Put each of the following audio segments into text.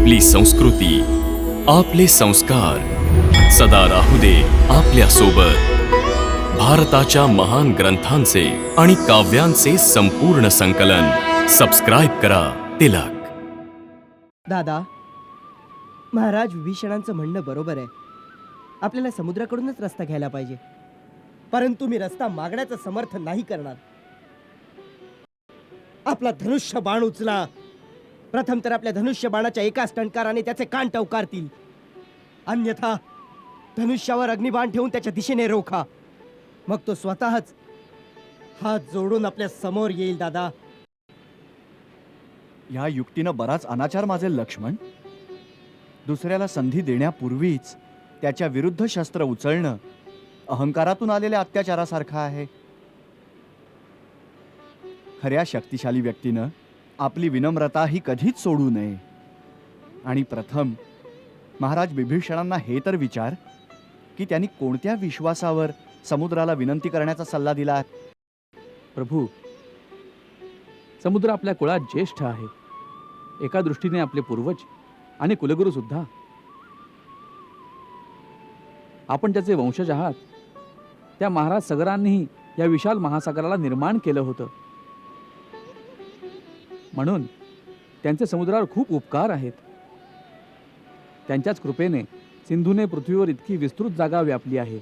आपली संस्कृती, आपले संस्कार सदा राहू दे आपल्या सोबत. भारताच्या महान ग्रंथांचे आणि काव्यांचे संपूर्ण संकलन. सबस्क्राईब करा तिलक. दादा, महाराज विभीषणांचं म्हणणं बरोबर आहे. आपल्याला समुद्राकडूनच रस्ता घ्यायला पाहिजे, परंतु मी रस्ता मागण्याचं समर्थन नाही करणार. आपला धनुष्य बाण उचला. प्रथम तर आपल्या धनुष्य बाणाच्या एकाच टणकाराने त्याचे कान टवकारतील, अन्यथा धनुष्यावर अग्निबाण ठेवून त्याच्या दिशेने रोखा. मग तो स्वतःच हात जोडून आपल्या समोर येईल. दादा, या युक्तीनं बराच अनाचार माजेल लक्ष्मण. दुसऱ्याला संधी देण्यापूर्वीच त्याच्या विरुद्ध शस्त्र उचलणं अहंकारातून आलेल्या अत्याचारासारखं आहे. खऱ्या शक्तिशाली व्यक्तीनं आपली विनम्रता ही कधीच सोडू नये. आणि प्रथम महाराज विभीषणांना हे तर विचार की त्यांनी कोणत्या विश्वासावर समुद्राला विनंती करण्याचा सल्ला दिला. प्रभू, समुद्र आपल्या कुळात ज्येष्ठ आहे. एका दृष्टीने आपले पूर्वज आणि कुलगुरू सुद्धा. आपण त्याचे वंशज आहात. त्या महाराज सगरांनीही या विशाल महासागराला निर्माण केलं होतं. म्हणून त्यांचे समुद्रावर खूप उपकार आहेत. त्यांच्याच कृपेने सिंधूने पृथ्वीवर इतकी विस्तृत जागा व्यापली आहे.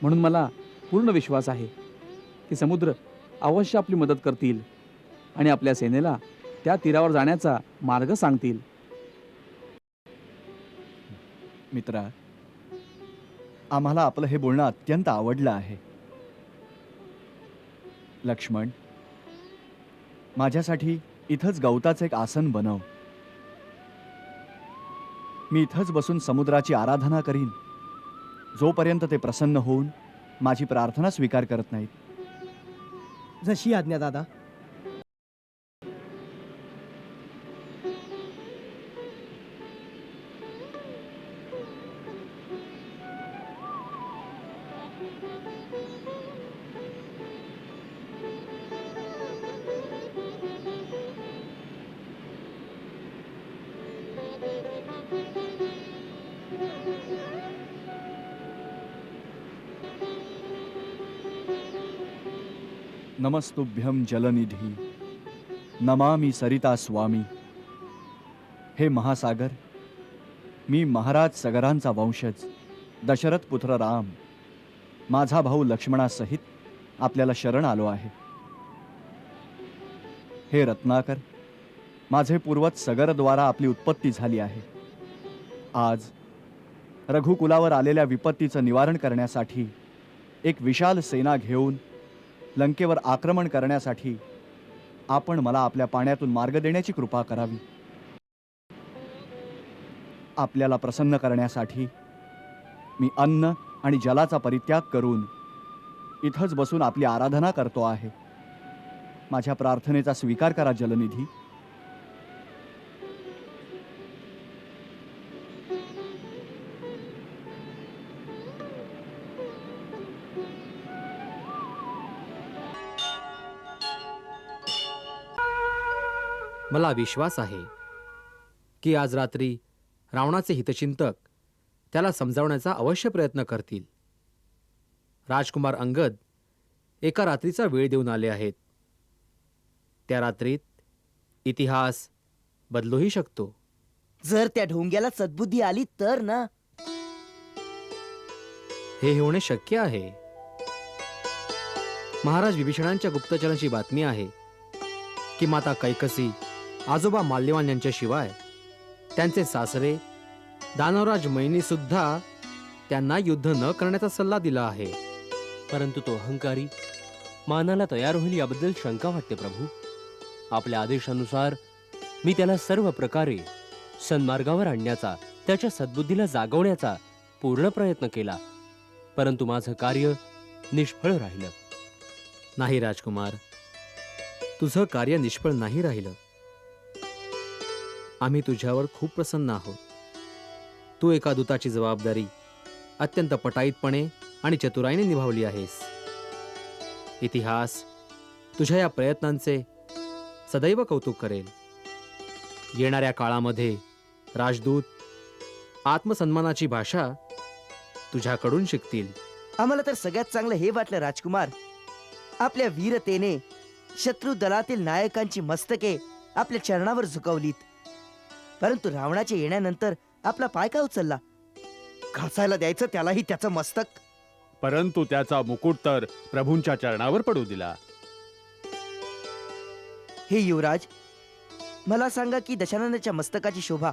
म्हणून मला पूर्ण विश्वास आहे की समुद्र अवश्य आपली मदत करतील आणि आपल्या सेनेला त्या तीरावर जाण्याचा मार्ग सांगतील. मित्रा, आम्हाला आपलं हे बोलणं अत्यंत आवडलं आहे. लक्ष्मण, माझ्यासाठी इथंच गवताचं एक आसन बनव. मी इथंच बसून समुद्राची आराधना करीन, जोपर्यंत ते प्रसन्न होऊन माझी प्रार्थना स्वीकार करत नाहीत. जशी आज्ञा दादा. नमस्तुभ्यं जलनिधी, नमामि सरिता स्वामी. हे महासागर, मी महाराज सगरांचा वंशज दशरथ पुत्र राम, माझा भाऊ लक्ष्मणासहित आपल्याला शरण आलो आहे. हे रत्नाकर, माझे पूर्वज सगरद्वारा आपली उत्पत्ती झाली आहे. आज रघुकुलावर आलेल्या विपत्तीचं निवारण करण्यासाठी एक विशाल सेना घेऊन लंकेवर आक्रमण करण्यासाठी आपण मला आपल्या पाण्यातून मार्ग देण्याची कृपा करावी. आपल्याला प्रसन्न करण्यासाठी मी अन्न आणि जलाचा परित्याग करून इथंच बसून आपली आराधना करतो आहे. माझ्या प्रार्थनेचा स्वीकार करा जलनिधी. मला विश्वास आहे की आज रात्री रावणाचे हितचिंतक त्याला समजावण्याचा अवश्य प्रयत्न करतील. राजकुमार अंगद एका रात्रीचा वेळ देऊन आले आहेत. त्या रात्रीत इतिहास बदलूही शकतो. जर त्या ढोंग्याला सद्बुद्धी आली तर ना. हे होणे शक्य आहे. महाराज विभीषणांच्या गुप्तचरांची बातमी आहे की माता कैकसी, आजोबा माल्यवान यांच्याशिवाय त्यांचे सासरे दानवराज मैनी सुद्धा त्यांना युद्ध न करण्याचा सल्ला दिला आहे. परंतु तो अहंकारी मानाला तयार होईल याबद्दल शंका वाटते प्रभू. आपल्या आदेशानुसार मी त्याला सर्व प्रकारे सन्मार्गावर आणण्याचा, त्याच्या सद्बुद्धीला जागवण्याचा पूर्ण प्रयत्न केला, परंतु माझं कार्य निष्फळ राहिलं. नाही राजकुमार, तुझं कार्य निष्फळ नाही राहिलं. आम्ही तुझ्यावर खूप प्रसन्न आहोत. तू एका दूताची जबाबदारी अत्यंत पटाईतपणे आणि चतुराईने निभावली आहेस. इतिहास तुझ्या या प्रयत्नांचे सदैव कौतुक करेल. येणाऱ्या काळामध्ये राजदूत आत्मसन्मानाची भाषा तुझ्याकडून शिकतील. आम्हाला तर सगळ्यात चांगलं हे वाटलं राजकुमार, आपल्या वीरतेने शत्रू दलातील नायकांची मस्तके आपल्या चरणावर झुकवलीत. परंतु रावणाच्या येण्यानंतर आपला पाय का उचलला? घासायला द्यायचं त्यालाही त्याचं मस्तक. परंतु त्याचा मुकुट तर प्रभूंच्या चरणावर पडू दिला. हे युवराज, मला सांगा की दशाननाच्या मस्तकाची शोभा,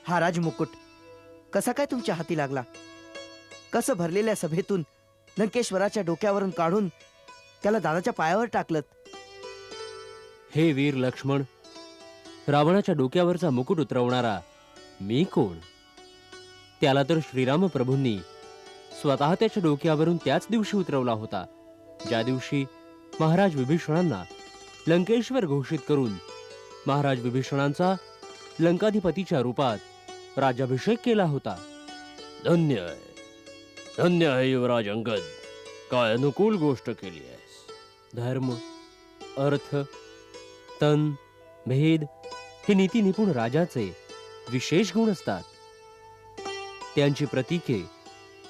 हा राजमुकुट कसा काय तुमच्या हाती लागला? कसं भरलेल्या सभेतून लंकेश्वराच्या डोक्यावरून काढून त्याला दादाच्या पायावर टाकलं? हे वीर लक्ष्मण, रावणाच्या डोक्यावरचा मुकुट उतरवणारा मी कोण? त्याला तर श्रीराम प्रभूंनी स्वतः त्याच्या डोक्यावरून त्याच दिवशी उतरवला होता, ज्या दिवशी महाराज विभीषणांना लंकेश्वर घोषित करून महाराज विभीषणांचा लंकाधिपतीच्या रूपात राज्याभिषेक केला होता. धन्य आहे, धन्य आहे युवराज अंगद, काय अनुकूल गोष्ट केली आहेस. धर्म, अर्थ, तन, भेद हे नीती निपुण राजाचे विशेष गुण असतात. त्यांची प्रतीके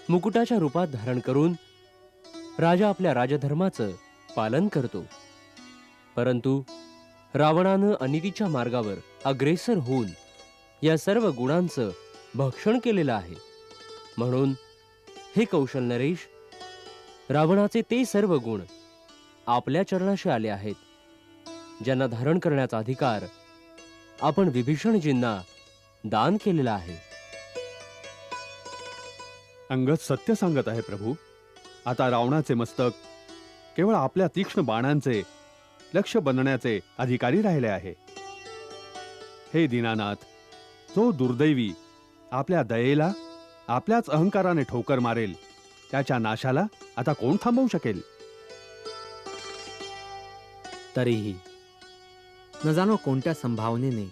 मुकुटाच्या रूपात धारण करून राजा आपल्या राजधर्माचं पालन करतो. परंतु रावणानं अनितीच्या मार्गावर अग्रेसर होऊन या सर्व गुणांचं भक्षण केलेलं आहे. म्हणून हे कौशल नरेश, रावणाचे ते सर्व गुण आपल्या चरणाशी आले आहेत, ज्यांना धारण करण्याचा अधिकार आपण विभीषणजींना दान केलेला आहे. अंगद सत्य सांगत आहे प्रभू. आता रावणाचे मस्तक केवळ आपल्या तीक्ष्ण बाणांचे लक्ष बनण्याचे अधिकारी राहिले आहे. हे दीनानाथ, जो दुर्दैवी आपल्या दयेला आपल्याच अहंकाराने ठोकर मारेल, त्याच्या नाशाला आता कोण थांबवू शकेल? तरीही न जाणो कोणत्या संभावनेने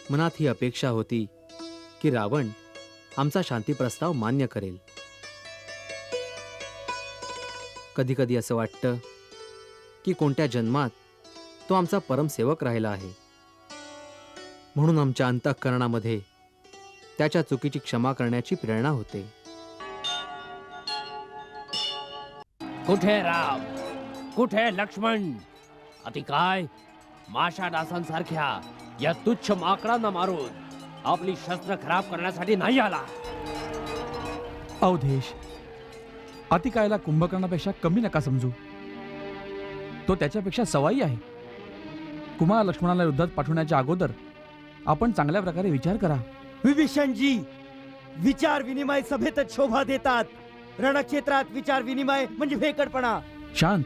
मनात ही अपेक्षा होती की रावण आमचा शांती प्रस्ताव मान्य करेल. कधी कधी असं वाटतं की कोणत्या जन्मात तो आमचा परमसेवक राहिला आहे, म्हणून आमच्या अंतःकरणामध्ये त्याच्या चुकीची क्षमा करण्याची प्रेरणा होते. कुठे राम, कुठे लक्ष्मण? अति काय माशा डासांसारख्या या तुच्छ माकडांना मारून आपली शस्त्र खराब करण्यासाठी नाही आला. अवधेश, अतिकायला कुंभकर्णापेक्षा कमी नका समजू. तो त्याच्यापेक्षा सवाई आहे. कुमार लक्ष्मणाला युद्धात पाठवण्याच्या अगोदर आपण चांगल्या प्रकारे विचार करा. विभीषणजी, विचार विनिमय सभेतच शोभा देतात. रणक्षेत्रात विचार विनिमय म्हणजे भेकडपणा. शांत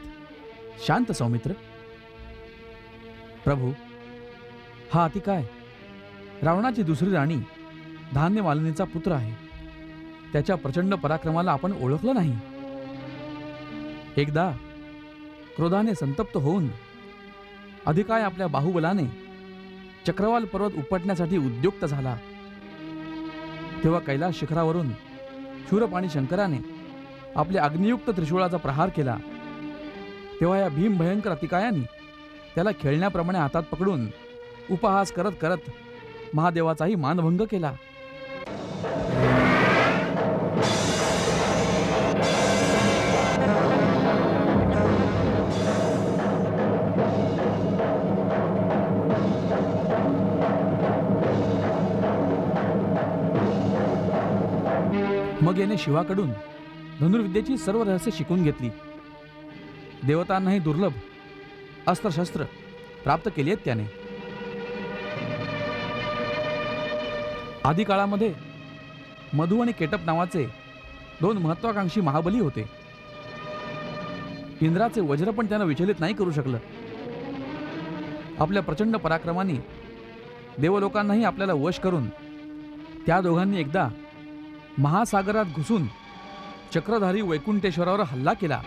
शांत सौमित्र. प्रभू, हा अतिकाय रावणाची दुसरी राणी धान्य मालिनीचा पुत्र आहे. त्याच्या प्रचंड पराक्रमाला आपण ओळखलं नाही. एकदा क्रोधाने संतप्त होऊन अधिकाय आपल्या बाहुबलाने चक्रवाल पर्वत उपटण्यासाठी उद्युक्त झाला. तेव्हा कैलास शिखरावरून शूरपाणी शंकराने आपल्या अग्नियुक्त त्रिशूळाचा प्रहार केला. तेव्हा या भीम भयंकर अतिकायाने त्याला खेळण्याप्रमाणे हातात पकडून उपहास करत करत महादेवाचाही मानभंग केला. मग याने शिवाकडून धनुर्विद्येची सर्व रहस्य शिकून घेतली. देवतांनाही दुर्लभ अस्त्रशस्त्र प्राप्त केली आहेत त्याने. आधी काळामध्ये मधु आणि केटप नावाचे दोन महत्वाकांक्षी महाबली होते. इंद्राचे वज्र पण त्यानं विचलित नाही करू शकलं. आपल्या प्रचंड पराक्रमाने देवलोकांनाही आपल्याला वश करून त्या दोघांनी एकदा महासागरात घुसून चक्रधारी वैकुंठेश्वरावर हल्ला केला.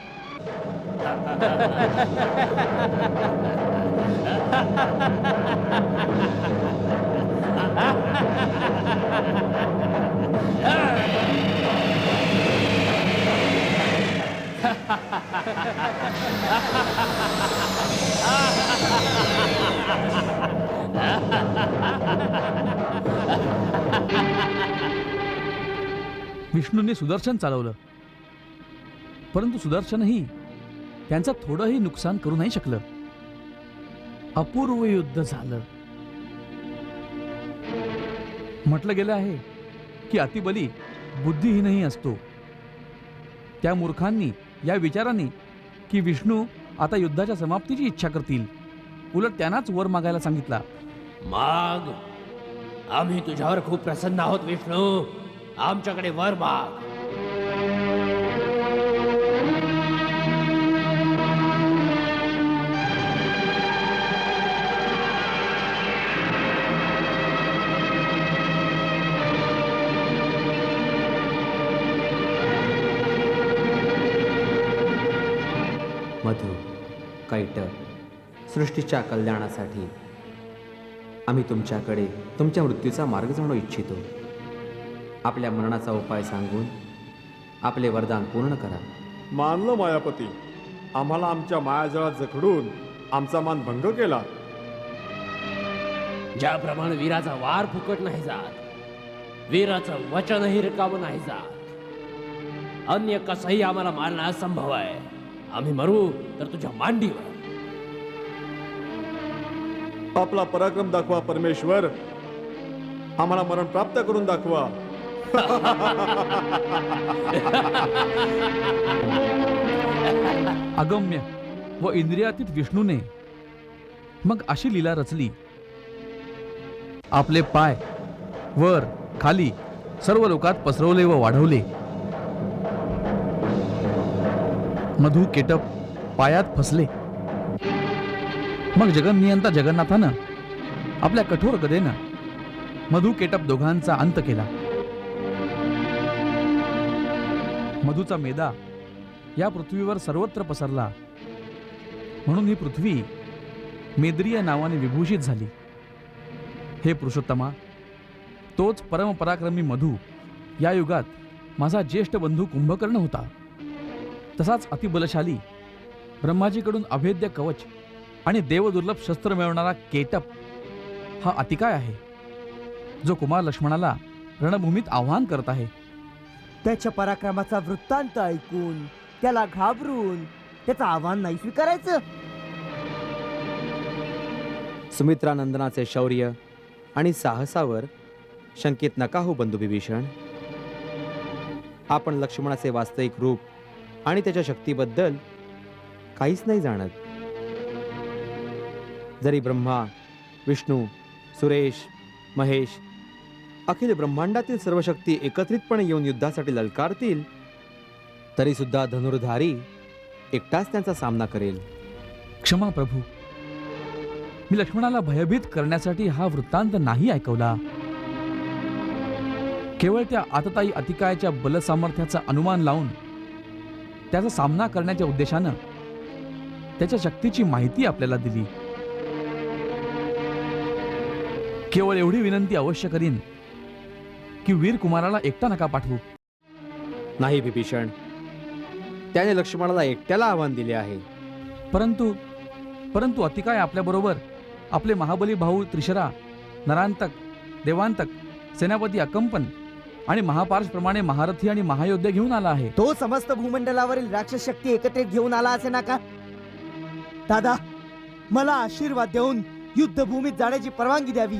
विष्णूने सुदर्शन चालवलं, परंतु सुदर्शनही त्यांचं थोडंही नुकसान करू नाही शकलं. अपूर्व युद्ध झालं. म्हटलं गेलं आहे की अतिबली बुद्धिहीनही असतो. त्या मूर्खांनी या विचाराने की विष्णू आता युद्धाच्या समाप्तीची इच्छा करतील, उलट त्यांनाच वर मागायला सांगितला. माग, आम्ही तुझ्यावर खूप प्रसन्न आहोत विष्णू. आमच्याकडे वर माग. मधु, कैटभ, सृष्टीच्या कल्याणासाठी आम्ही तुमच्याकडे तुमच्या मृत्यूचा मार्ग जाणू इच्छितो. आपल्या मरणाचा उपाय सांगून आपले वरदान पूर्ण करा. मानलं मायापती, आम्हाला आमच्या मायाजळात जखडून आमचा मान भंग केला. ज्याप्रमाणे वीराचा वार फुकट नाही जात, वीराचं वचनही रिकामं नाही जात, अन्य कसंही आम्हाला मारणं असंभव आहे. आम्ही मरू तर तुझ्या मांडीवर. आपला पराक्रम दाखवा परमेश्वर, आम्हाला मरण प्राप्त करून दाखवा. अगम्य व इंद्रियातीत विष्णूने मग अशी लीला रचली. आपले पाय वर खाली सर्व लोकात पसरवले व वाढवले. मधु केटप पायात फसले. मग जगन्नियंता जगन्नाथानं आपल्या कठोर गदेनं मधु केटप दोघांचा अंत केला. मधुचा मेदा या पृथ्वीवर सर्वत्र पसरला, म्हणून ही पृथ्वी मेद्रिय नावाने विभूषित झाली. हे पुरुषोत्तमा, तोच परमपराक्रमी मधु या युगात माझा ज्येष्ठ बंधू कुंभकर्ण होता. तसाच अतिबलशाली ब्रह्माजीकडून अभेद्य कवच आणि देवदुर्लभ शस्त्र मिळवणारा केटप हा अतिकाय आहे, जो कुमार लक्ष्मणाला रणभूमीत आव्हान करत आहे. त्याच्या पराक्रमाचा वृत्तांत ऐकून त्याला घाबरून त्याचं आव्हान नाही स्वीकारायचं. सुमित्रानंदनाचे शौर्य आणि साहसावर शंकित नका हो बंधू विभीषण. आपण लक्ष्मणाचे वास्तविक रूप आणि त्याच्या शक्तीबद्दल काहीच नाही जाणत. जरी ब्रह्मा, विष्णू, सुरेश, महेश, अखिल ब्रह्मांडातील सर्व शक्ती एकत्रितपणे येऊन युद्धासाठी ललकारतील, तरी सुद्धा धनुर्धारी एकटाच त्यांचा सामना करेल. क्षमा प्रभू, मी लक्ष्मणाला भयभीत करण्यासाठी हा वृत्तांत नाही ऐकवला. केवळ त्या आततायी अतिकायाच्या बलसामर्थ्याचा अनुमान लावून त्याचा सामना करण्याच्या उद्देशानं त्याच्या शक्तीची माहिती आपल्याला दिली. केवळ एवढी विनंती अवश्य करीन की वीर कुमाराला एकटा नका पाठवू. नाही विभीषण, त्याने लक्ष्मणाला एकट्याला आव्हान दिले आहे. परंतु परंतु अतिकाय आपल्याबरोबर आपले महाबली भाऊ त्रिशरा, नरांतक, देवांतक, सेनापती अकंपन आणि महापार्शप्रमाणे महारथी आणि महायोद्धे घेऊन आला आहे. तो समस्त भूमंडलावरील राक्षस शक्ती एकत्रित घेऊन आला असे ना का? दादा, मला आशीर्वाद देऊन युद्धभूमीत जाण्याची परवानगी द्यावी.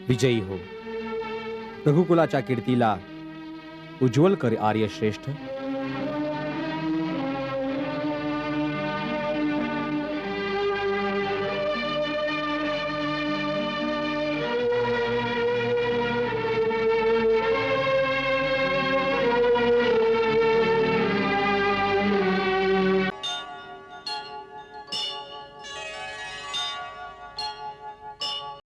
विजयी हो. रघुकुलाच्या कीर्तीला उज्ज्वल कर आर्य श्रेष्ठ.